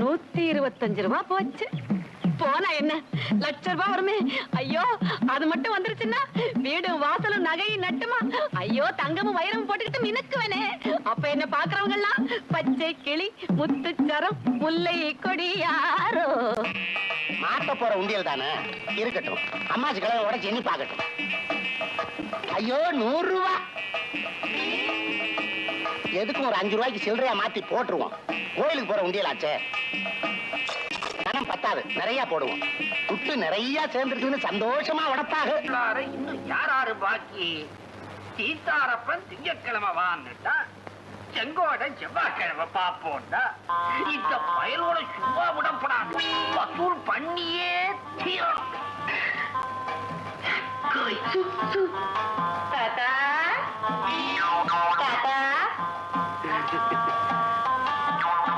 125 ரூபாய் போச்சு. போனா என்ன, லட்சம் ரூபாய் வருமே. ஐயோ, அது மட்டும் வந்துருச்சுன்னா வீடு வாசலும் நகையும் நட்டுமா. ஐயோ, தங்கமும் வைரமும் போட்டுக்கிட்டு மினுக்குவனே. அப்ப என்ன பாக்குறவங்க எல்லாம் பச்சை கிளி முத்துச்சரம் முல்லை கொடி யாரோ. மாட்ட போற உண்டியல் தானே இருக்கட்டும். அம்மாச்சி கலவை உடச்சு எண்ணி பாக்கட்டும். ஐயோ, 100 ரூபா. எதுக்கும் ஒரு 5 ரூபாய்க்கு சில்லறையா மாத்தி போட்டுருவோம். கோயிலுக்கு போற உண்டியல் ஆச்சே. பணம் பத்தாது, நிறைய போடுவோம். துட்டு நிறைய சேர்ந்துருக்குன்னு சந்தோஷமா உடப்பாக. இன்னும் யாராரு பாக்கி? சீத்தாரப்பன் திங்கக்கிழமை வான்னுட்டா, செங்கோட செவ்வாய்க்கிழமை பாப்போண்டா. இந்த பயலோட சும்மா விடப்படாது, வசூல் பண்ணியே தீரணும்.